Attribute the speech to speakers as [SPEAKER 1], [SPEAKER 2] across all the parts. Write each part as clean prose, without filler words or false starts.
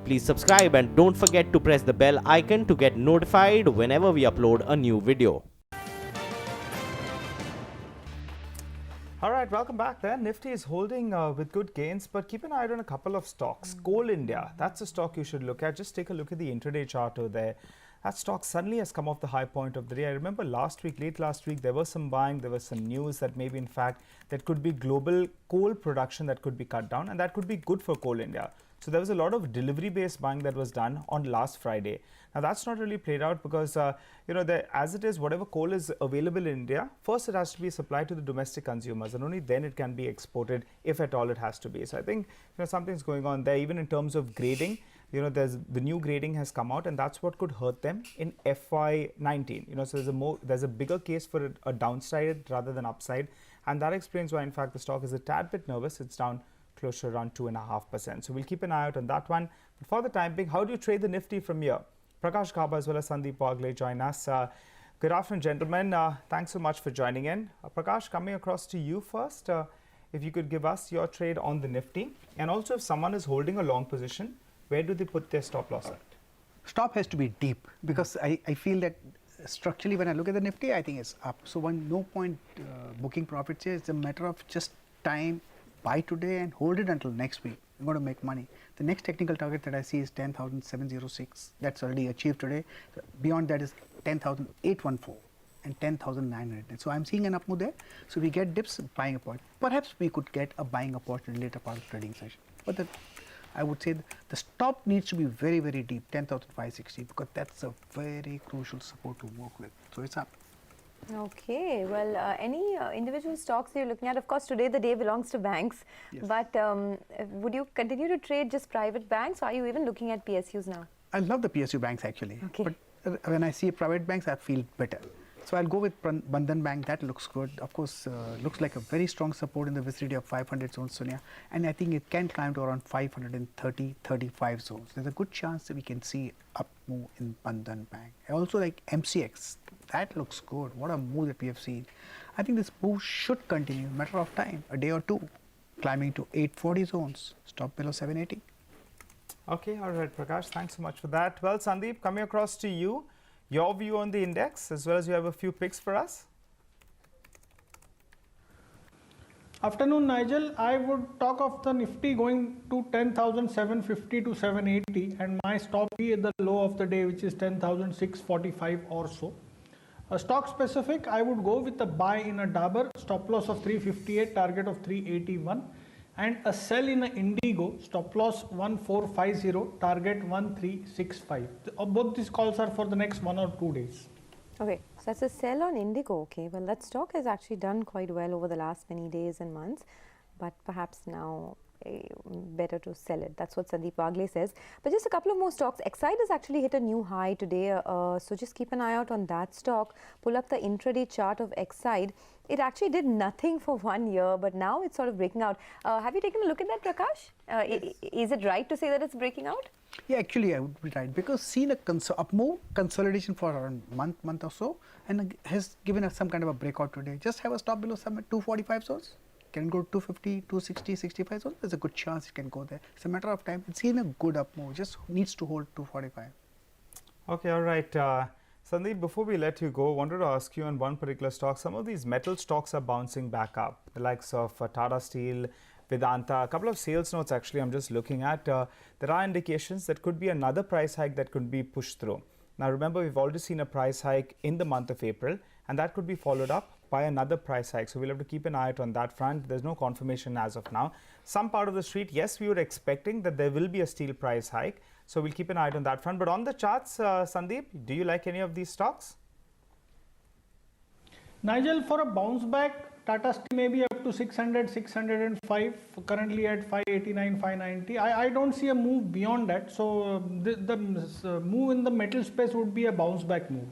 [SPEAKER 1] Please subscribe and don't forget to press the bell icon to get notified whenever we upload a new video.
[SPEAKER 2] All right, welcome back there. Nifty is holding with good gains, but keep an eye on a couple of stocks. Coal India, that's a stock you should look at. Just take a look at the intraday chart over there. That stock suddenly has come off the high point of the day. I remember late last week, there was some buying, there was some news that maybe in fact that could be global coal production that could be cut down, and that could be good for Coal India. So there was a lot of delivery-based buying that was done on last Friday. Now that's not really played out because as it is, whatever coal is available in India, first it has to be supplied to the domestic consumers, and only then it can be exported, if at all it has to be. So I think something's going on there, even in terms of grading. There's the new grading has come out, and that's what could hurt them in FY19. So there's a bigger case for a downside rather than upside, and that explains why in fact the stock is a tad bit nervous. It's down close to around 2.5%. So we'll keep an eye out on that one. But for the time being, how do you trade the Nifty from here? Prakash Gaba as well as Sandeep Wagle join us. Good afternoon, gentlemen. Thanks so much for joining in. Prakash, coming across to you first. If you could give us your trade on the Nifty, and also if someone is holding a long position, where do they put their stop loss at?
[SPEAKER 3] Stop has to be deep, because I feel that structurally when I look at the Nifty, I think it's up. So no point booking profits here. It's a matter of just time. Buy today and hold it until next week. You're going to make money. The next technical target that I see is 10,706. That's already achieved today. So beyond that is 10,814 and 10,900. So I'm seeing an up move there. So we get dips, buying a point. Perhaps we could get a buying opportunity later part of trading session. But I would say the stop needs to be very, very deep, 10,560, because that's a very crucial support to work with. So it's up.
[SPEAKER 4] Okay, well, any individual stocks you're looking at? Of course, today the day belongs to banks, yes. But would you continue to trade just private banks, or are you even looking at PSUs now?
[SPEAKER 3] I love the PSU banks actually,
[SPEAKER 4] okay.
[SPEAKER 3] But when I see private banks, I feel better. So I'll go with Bandhan Bank. That looks good. Of course, looks like a very strong support in the vicinity of 500 zones, Sonia. And I think it can climb to around 530, 35 zones. There's a good chance that we can see up move in Bandhan Bank. I also like MCX. That looks good. What a move that we have seen. I think this move should continue. Matter of time, a day or two, climbing to 840 zones. Stop below 780.
[SPEAKER 2] Okay, all right, Prakash. Thanks so much for that. Well, Sandeep, coming across to you. Your view on the index, as well as you have a few picks for us.
[SPEAKER 5] Afternoon, Nigel. I would talk of the Nifty going to 10,750 to 780, and my stop be at the low of the day, which is 10,645 or so. A stock specific, I would go with a buy in a Dabur, stop loss of 358, target of 381, and a sell in a Indigo, stop loss 1450, target 1365. Both these calls are for the next 1 or 2 days.
[SPEAKER 4] Okay, so that's a sell on Indigo. Okay, well, that stock has actually done quite well over the last many days and months, but perhaps now better to sell it. That's what Sandeep Wagle says. But just a couple of more stocks. Exide has actually hit a new high today, so just keep an eye out on that stock. Pull up the intraday chart of Exide. It actually did nothing for 1 year, but now it's sort of breaking out. Have you taken a look at that, Prakash? Yes. Is it right to say that it's breaking out?
[SPEAKER 3] Yeah, actually I would be right, because seen a up move consolidation for around month or so, and has given us some kind of a breakout today. Just have a stop below some 245 zones. Can go 250, 260, 65 zones. There's a good chance it can go there. It's a matter of time. It's seen a good up move. Just needs to hold 245.
[SPEAKER 2] Okay, all right. Sandeep, before we let you go, I wanted to ask you on one particular stock. Some of these metal stocks are bouncing back up, the likes of Tata Steel, Vedanta. A couple of sales notes actually I'm just looking at. There are indications that could be another price hike that could be pushed through. Now remember, we've already seen a price hike in the month of April, and that could be followed up by another price hike. So we'll have to keep an eye out on that front. There's no confirmation as of now. Some part of the street, yes, we were expecting that there will be a steel price hike. So we'll keep an eye out on that front. But on the charts, Sandeep, do you like any of these stocks?
[SPEAKER 5] Nigel, for a bounce back, Tata Steel may be up to 600, 605, currently at 589, 590. I don't see a move beyond that. So the move in the metal space would be a bounce back move.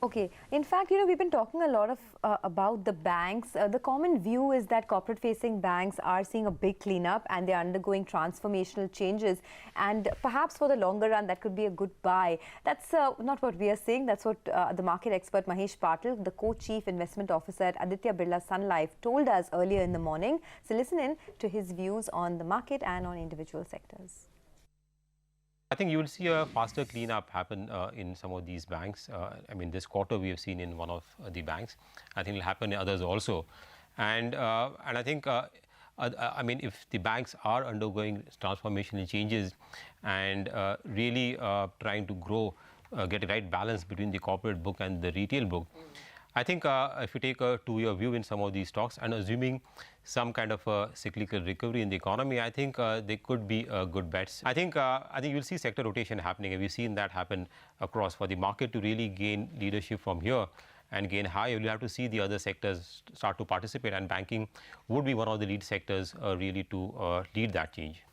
[SPEAKER 4] Okay. In fact, we've been talking a lot of about the banks. The common view is that corporate-facing banks are seeing a big cleanup and they're undergoing transformational changes. And perhaps for the longer run, that could be a good buy. That's not what we are saying. That's what the market expert Mahesh Patil, the co-chief investment officer at Aditya Birla Sun Life, told us earlier in the morning. So listen in to his views on the market and on individual sectors.
[SPEAKER 6] I think you will see a faster cleanup happen in some of these banks. I mean, this quarter we have seen in one of the banks. I think it will happen in others also. And I think, I mean, if the banks are undergoing transformational changes and really trying to grow, get a right balance between the corporate book and the retail book, I think if you take a 2-year view in some of these stocks and assuming some kind of a cyclical recovery in the economy, I think they could be good bets. I think you'll see sector rotation happening, and we've seen that happen across. For the market to really gain leadership from here and gain higher, you'll have to see the other sectors start to participate, and banking would be one of the lead sectors really to lead that change.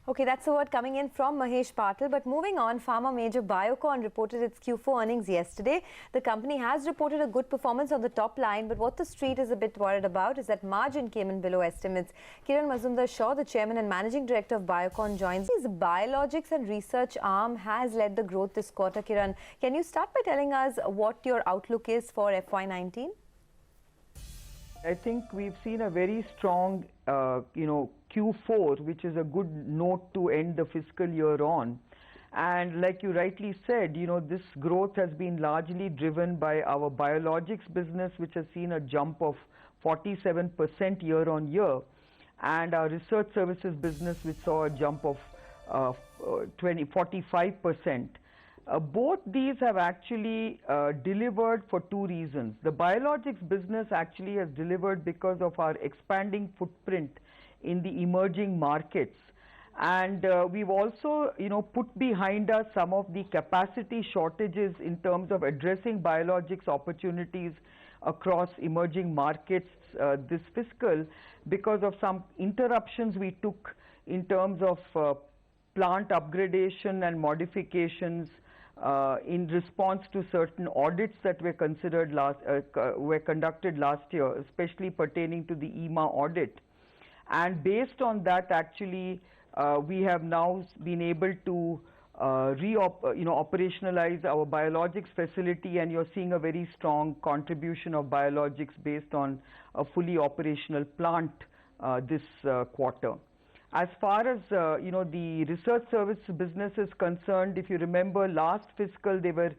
[SPEAKER 4] Okay, that's the word coming in from Mahesh Patil. But moving on, pharma major Biocon reported its Q4 earnings yesterday. The company has reported a good performance on the top line, but what the street is a bit worried about is that margin came in below estimates. Kiran Mazumdar-Shaw, the chairman and managing director of Biocon, joins. His biologics and research arm has led the growth this quarter. Kiran, can you start by telling us what your outlook is for FY19?
[SPEAKER 7] I think we've seen a very strong, Q4, which is a good note to end the fiscal year on. And like you rightly said, this growth has been largely driven by our biologics business, which has seen a jump of 47% year on year, and our research services business, which saw a jump of 45%. Both these have actually delivered for two reasons. The biologics business actually has delivered because of our expanding footprint in the emerging markets. And we've also, put behind us some of the capacity shortages in terms of addressing biologics opportunities across emerging markets this fiscal, because of some interruptions we took in terms of plant upgradation and modifications in response to certain audits that were conducted last year, especially pertaining to the EMA audit. And based on that, actually, we have now been able to operationalize our biologics facility, and you're seeing a very strong contribution of biologics based on a fully operational plant this quarter. As far as the research service business is concerned, if you remember last fiscal, they were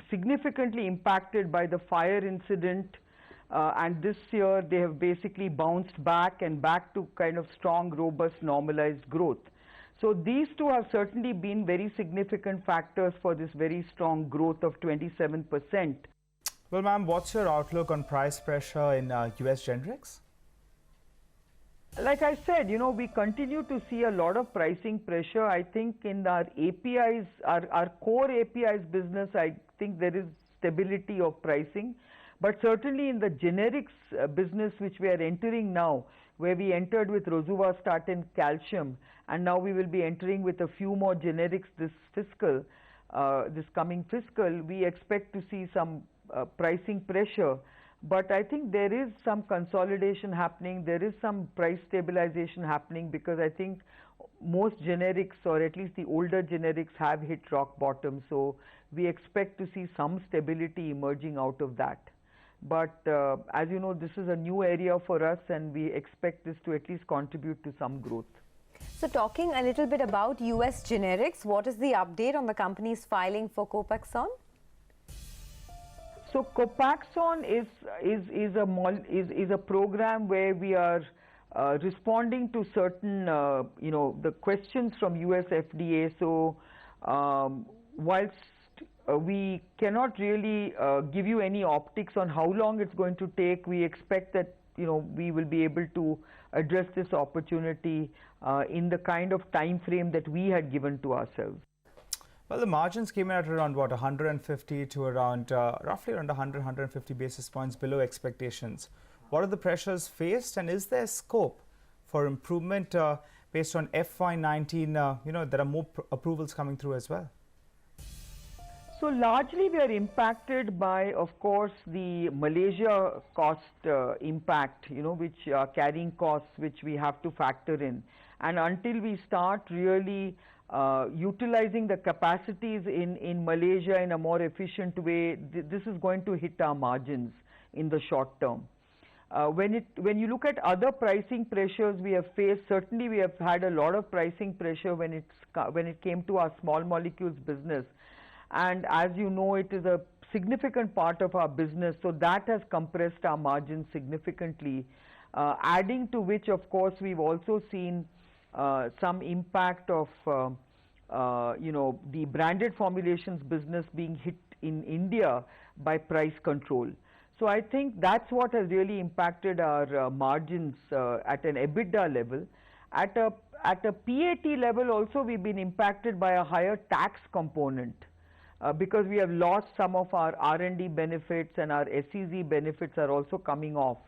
[SPEAKER 7] significantly impacted by the fire incident, and this year they have basically bounced back to kind of strong, robust, normalized growth. So these two have certainly been very significant factors for this very strong growth of 27%.
[SPEAKER 2] Well, ma'am, what's your outlook on price pressure in US generics?
[SPEAKER 7] Like I said, we continue to see a lot of pricing pressure. I think in our APIs, our core APIs business, I think there is stability of pricing. But certainly in the generics business, which we are entering now, where we entered with rosuvastatin calcium, and now we will be entering with a few more generics this coming fiscal, we expect to see some pricing pressure. But I think there is some consolidation happening, there is some price stabilization happening, because I think most generics, or at least the older generics, have hit rock bottom. So we expect to see some stability emerging out of that. But as you know, this is a new area for us, and we expect this to at least contribute to some growth.
[SPEAKER 4] So talking a little bit about US generics, what is the update on the company's filing for Copaxone?
[SPEAKER 7] So Copaxone is a program where we are responding to certain the questions from US FDA. So whilst we cannot really give you any optics on how long it's going to take, we expect that we will be able to address this opportunity in the kind of time frame that we had given to ourselves.
[SPEAKER 2] Well, the margins came in at around, 150 to around, roughly around 150 basis points below expectations. What are the pressures faced, and is there scope for improvement based on FY19? There are more approvals coming through as well.
[SPEAKER 7] So largely we are impacted by, of course, the Malaysia cost impact, which are carrying costs, which we have to factor in. And until we start really utilizing the capacities in Malaysia in a more efficient way, this is going to hit our margins in the short term. When you look at other pricing pressures we have faced, certainly we have had a lot of pricing pressure when it came to our small molecules business, and as you know, it is a significant part of our business, so that has compressed our margins significantly. Adding to which, of course, we've also seen some impact of the branded formulations business being hit in India by price control. So I think that's what has really impacted our margins at an EBITDA level. At a PAT level also, we've been impacted by a higher tax component because we have lost some of our R&D benefits, and our SEZ benefits are also coming off.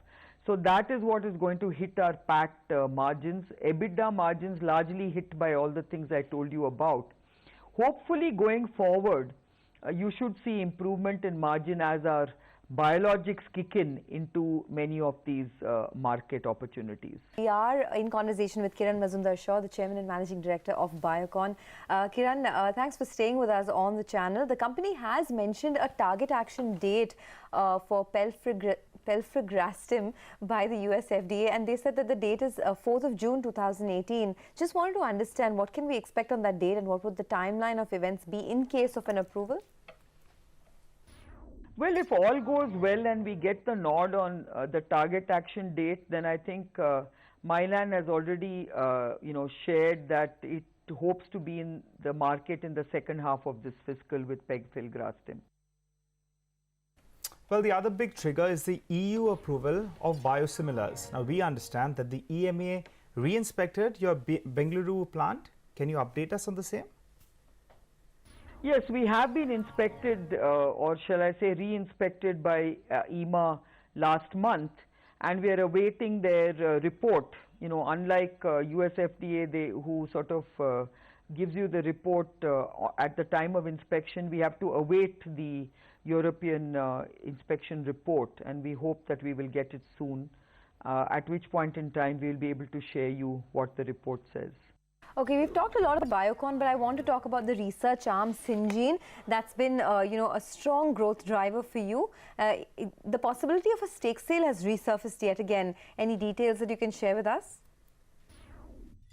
[SPEAKER 7] So that is what is going to hit our PAT margins. EBITDA margins largely hit by all the things I told you about. Hopefully going forward, you should see improvement in margin as our biologics kick into many of these market opportunities.
[SPEAKER 4] We are in conversation with Kiran Mazumdar-Shaw, the Chairman and Managing Director of Biocon. Kiran, thanks for staying with us on the channel. The company has mentioned a target action date for pelfregrastim by the US FDA, and they said that the date is 4th of June 2018. Just wanted to understand, what can we expect on that date, and what would the timeline of events be in case of an approval?
[SPEAKER 7] Well, if all goes well and we get the nod on the target action date, then I think Mylan has already shared that it hopes to be in the market in the second half of this fiscal with pegfilgrastim.
[SPEAKER 2] Well, the other big trigger is the EU approval of biosimilars. Now, we understand that the EMA re-inspected your Bengaluru plant. Can you update us on the same?
[SPEAKER 7] Yes, we have been inspected, or shall I say re-inspected by EMA last month, and we are awaiting their report. Unlike US FDA, who sort of gives you the report at the time of inspection, we have to await the European inspection report, and we hope that we will get it soon, at which point in time we will be able to share you what the report says.
[SPEAKER 4] Okay, we've talked a lot about Biocon, but I want to talk about the research arm, Syngene. That's been, a strong growth driver for you. The possibility of a stake sale has resurfaced yet again. Any details that you can share with us?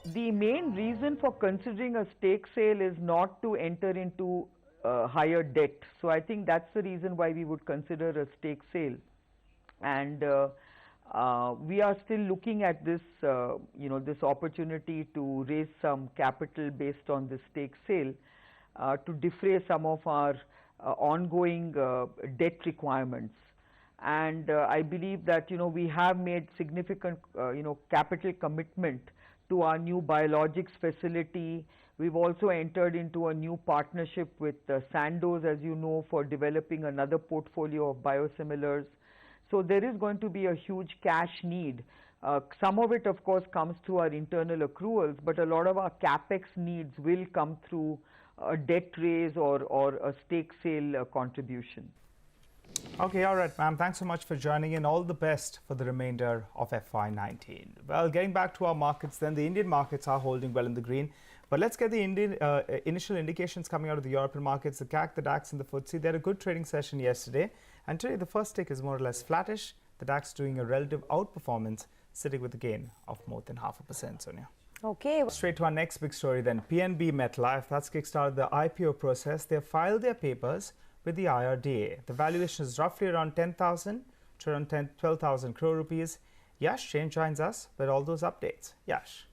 [SPEAKER 7] The main reason for considering a stake sale is not to enter into higher debt. So I think that's the reason why we would consider a stake sale. And we are still looking at this, this opportunity to raise some capital based on this stake sale to defray some of our ongoing debt requirements. And I believe that, we have made significant, capital commitment to our new biologics facility. We've also entered into a new partnership with Sandoz, as you know, for developing another portfolio of biosimilars. So there is going to be a huge cash need. Some of it, of course, comes through our internal accruals, but a lot of our capex needs will come through a debt raise or a stake sale contribution.
[SPEAKER 2] Okay, all right, ma'am. Thanks so much for joining in. All the best for the remainder of FY19. Well, getting back to our markets then, the Indian markets are holding well in the green. But let's get the Indian initial indications coming out of the European markets. The CAC, the DAX and the FTSE, they had a good trading session yesterday. And today the first tick is more or less flattish. The DAX doing a relative outperformance, sitting with a gain of more than 0.5%, Sonia.
[SPEAKER 4] Okay.
[SPEAKER 2] Straight to our next big story then. PNB MetLife, that's kickstarted the IPO process. They have filed their papers with the IRDA. The valuation is roughly around 10,000 to around 12,000 crore rupees. Yash Jain joins us with all those updates. Yash.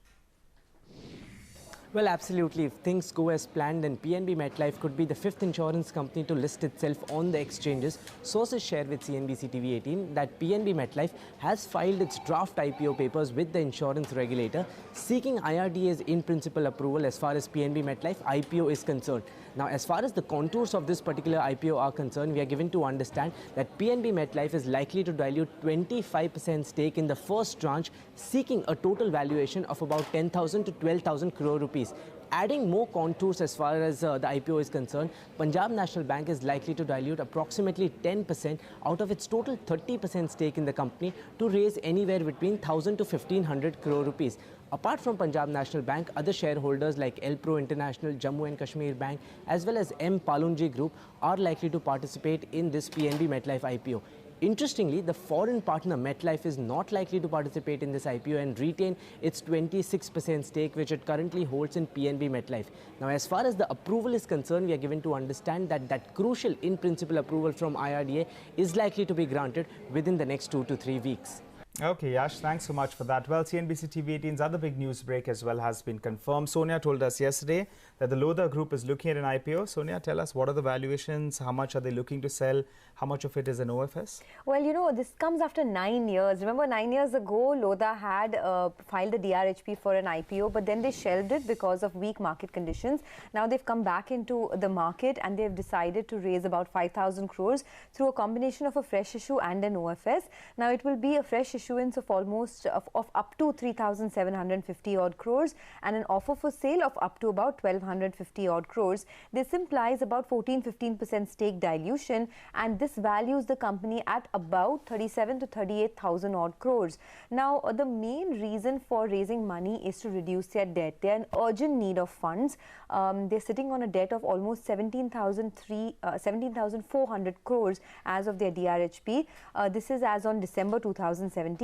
[SPEAKER 8] Well, absolutely. If things go as planned, then PNB MetLife could be the fifth insurance company to list itself on the exchanges. Sources share with CNBC TV18 that PNB MetLife has filed its draft IPO papers with the insurance regulator, seeking IRDA's in-principle approval as far as PNB MetLife IPO is concerned. Now, as far as the contours of this particular IPO are concerned, we are given to understand that PNB MetLife is likely to dilute 25% stake in the first tranche, seeking a total valuation of about 10,000 to 12,000 crore rupees. Adding more contours as far as the IPO is concerned, Punjab National Bank is likely to dilute approximately 10% out of its total 30% stake in the company to raise anywhere between 1,000 to 1,500 crore rupees. Apart from Punjab National Bank, other shareholders like Elpro International, Jammu and Kashmir Bank, as well as M. Palunji Group are likely to participate in this PNB MetLife IPO. Interestingly, the foreign partner MetLife is not likely to participate in this IPO and retain its 26% stake, which it currently holds in PNB MetLife. Now, as far as the approval is concerned, we are given to understand that that crucial in-principle approval from IRDA is likely to be granted within the next 2 to 3 weeks.
[SPEAKER 2] Okay, Yash, thanks so much for that. Well, CNBC TV18's other big news break as well has been confirmed. Sonia told us yesterday that the Lodha Group is looking at an IPO. Sonia, tell us, what are the valuations? How much are they looking to sell? How much of it is an OFS?
[SPEAKER 4] Well, you know, this comes after 9 years. Remember, 9 years ago, Lodha had filed a DRHP for an IPO, but then they shelved it because of weak market conditions. Now they've come back into the market and they've decided to raise about 5,000 crores through a combination of a fresh issue and an OFS. Now it will be a fresh issuance of almost of up to 3,750 odd crores and an offer for sale of up to about 1,250 odd crores. This implies about 14-15% stake dilution, and this values the company at about 37 to 38,000 odd crores. Now, the main reason for raising money is to reduce their debt. They are in urgent need of funds. They're sitting on a debt of almost 17,400 crores as of their DRHP. This is as on December 2017.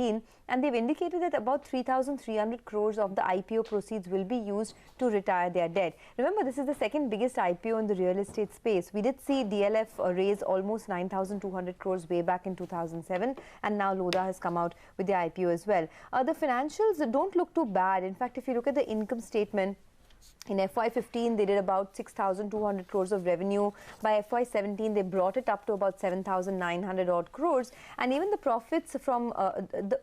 [SPEAKER 4] And they've indicated that about 3,300 crores of the IPO proceeds will be used to retire their debt. Remember, this is the second biggest IPO in the real estate space. We did see DLF raise almost 9,200 crores way back in 2007, and now Lodha has come out with the IPO as well. The financials don't look too bad. In fact, if you look at the income statement, in FY15, they did about 6,200 crores of revenue. By FY17, they brought it up to about 7,900 odd crores. And even the profits from,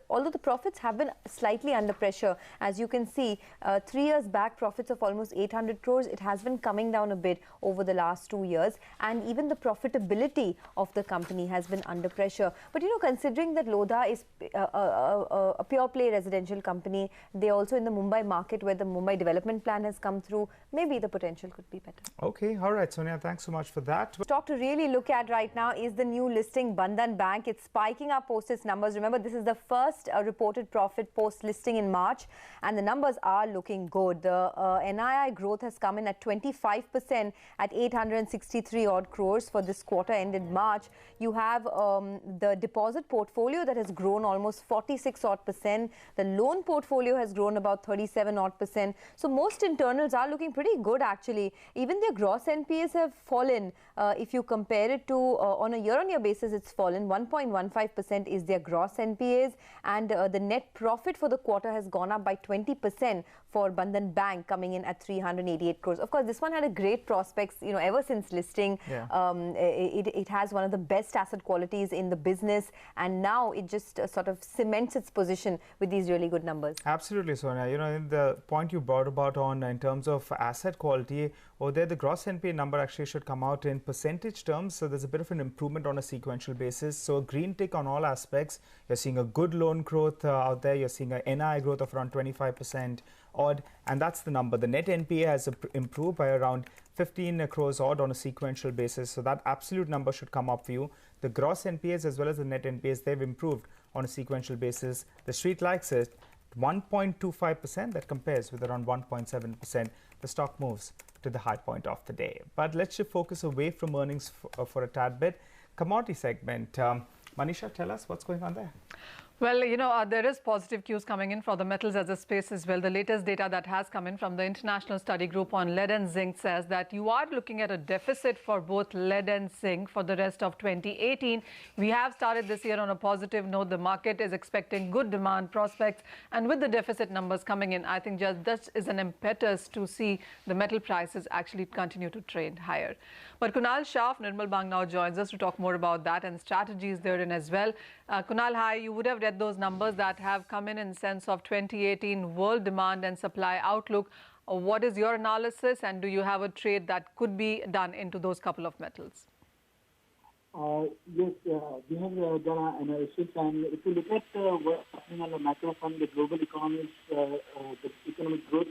[SPEAKER 4] although the profits have been slightly under pressure, as you can see, 3 years back, profits of almost 800 crores, it has been coming down a bit over the last 2 years. And even the profitability of the company has been under pressure. But, you know, considering that Lodha is a pure play residential company, they're also in the Mumbai market where the Mumbai development plan has come through, maybe the potential could be better.
[SPEAKER 2] Okay, all right, Sonia, thanks so much for that.
[SPEAKER 4] Stock to really look at right now is the new listing Bandhan Bank. It's spiking up post its numbers. Remember, this is the first reported profit post listing in March, and the numbers are looking good. The NII growth has come in at 25% at 863 odd crores for this quarter ended March. You have the deposit portfolio that has grown almost 46 odd percent. The loan portfolio has grown about 37 odd percent. So most internals are looking pretty good actually. Even their gross NPAs have fallen. If you compare it to on a year-on-year basis, it's fallen. 1.15% is their gross NPAs, and the net profit for the quarter has gone up by 20% for Bandhan Bank, coming in at 388 crores. Of course, this one had a great prospects, you know, ever since listing. Yeah. It has one of the best asset qualities in the business, and now it just sort of cements its position with these really good numbers.
[SPEAKER 2] Absolutely, Sonia. You know, the point you brought about on in terms of asset quality, over there the gross NPA number actually should come out in percentage terms. So there's a bit of an improvement on a sequential basis. So a green tick on all aspects. You're seeing a good loan growth out there. You're seeing a NII growth of around 25% odd, and that's the number. The net NPA has improved by around 15 crores odd on a sequential basis. So that absolute number should come up for you. The gross NPAs as well as the net NPAs, they've improved on a sequential basis. The street likes it. 1.25%, that compares with around 1.7%. The stock moves to the high point of the day. But let's shift focus away from earnings for a tad bit. Commodity segment. Manisha, tell us what's going on there.
[SPEAKER 9] Well, you know, there is positive cues coming in for the metals as a space as well. The latest data that has come in from the International Study Group on lead and zinc says that you are looking at a deficit for both lead and zinc for the rest of 2018. We have started this year on a positive note. The market is expecting good demand prospects, and with the deficit numbers coming in, I think just this is an impetus to see the metal prices actually continue to trade higher. But Kunal Shah of Nirmal Bang now joins us to talk more about that and strategies therein as well. Kunal, hi. You would have read those numbers that have come in sense of 2018 world demand and supply outlook. What is your analysis, and do you have a trade that could be done into those couple of metals?
[SPEAKER 10] Yes, we have done an analysis, and if you look at what's happening on the macro front, the global economies, the economic growth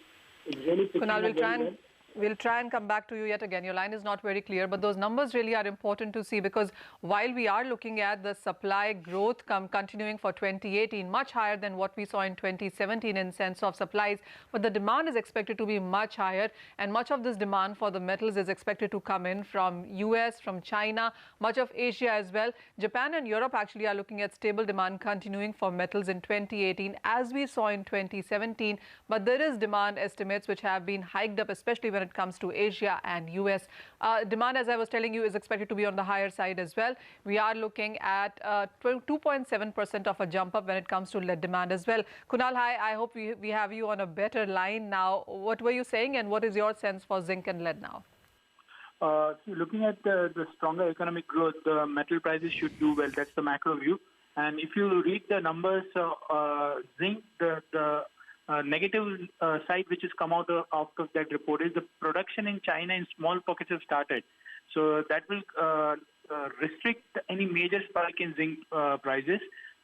[SPEAKER 10] is really picking
[SPEAKER 9] Kunal,
[SPEAKER 10] up very well.
[SPEAKER 9] We'll try and come back to you yet again. Your line is not very clear, but those numbers really are important to see, because while we are looking at the supply growth continuing for 2018, much higher than what we saw in 2017 in sense of supplies, but the demand is expected to be much higher, and much of this demand for the metals is expected to come in from US, from China, much of Asia as well. Japan and Europe actually are looking at stable demand continuing for metals in 2018 as we saw in 2017, but there is demand estimates which have been hiked up, especially when it comes to Asia and US. Demand, as I was telling you, is expected to be on the higher side as well. We are looking at 2.7% of a jump up when it comes to lead demand as well. Kunal, hi, I hope we have you on a better line now. What were you saying, and what is your sense for zinc and lead now?
[SPEAKER 10] Looking at the stronger economic growth, the metal prices should do well. That's the macro view. And if you read the numbers, zinc, the negative side which has come out of that report is the production in China in small pockets have started. So that will restrict any major spike in zinc prices.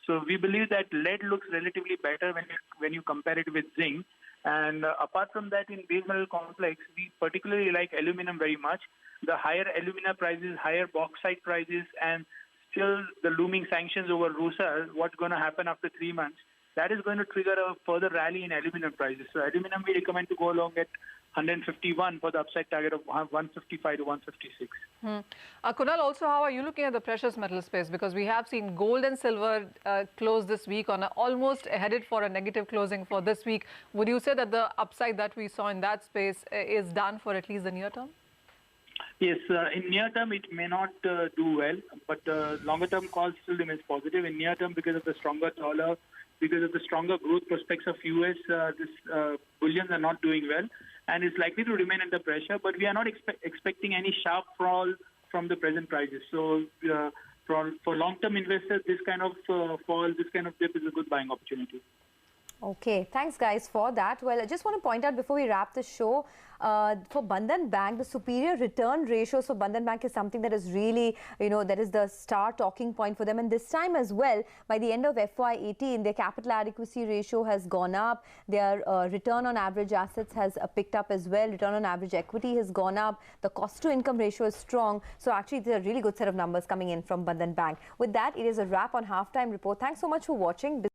[SPEAKER 10] So we believe that lead looks relatively better when you compare it with zinc. And apart from that, in base metal complex, we particularly like aluminum very much. The higher alumina prices, higher bauxite prices, and still the looming sanctions over Russia, what's going to happen after 3 months, that is going to trigger a further rally in aluminum prices. So aluminum we recommend to go along at 151 for the upside target of 155 to 156.
[SPEAKER 9] Kunal, also, how are you looking at the precious metal space? Because we have seen gold and silver close this week on almost headed for a negative closing for this week. Would you say that the upside that we saw in that space is done for at least the near term?
[SPEAKER 10] Yes, in near term it may not do well, but longer term call still remains positive. In near term, because of the stronger dollar, because of the stronger growth prospects of US, this bullions are not doing well, and it's likely to remain under pressure. But we are not expecting any sharp fall from the present prices. So for long-term investors, this kind of fall, this kind of dip is a good buying opportunity.
[SPEAKER 4] Okay, thanks guys for that. Well, I just want to point out before we wrap the show, for Bandhan Bank, the superior return ratios for Bandhan Bank is something that is really, that is the star talking point for them. And this time as well, by the end of FY18, their capital adequacy ratio has gone up. Their return on average assets has picked up as well. Return on average equity has gone up. The cost to income ratio is strong. So actually, it's a really good set of numbers coming in from Bandhan Bank. With that, it is a wrap on Halftime Report. Thanks so much for watching.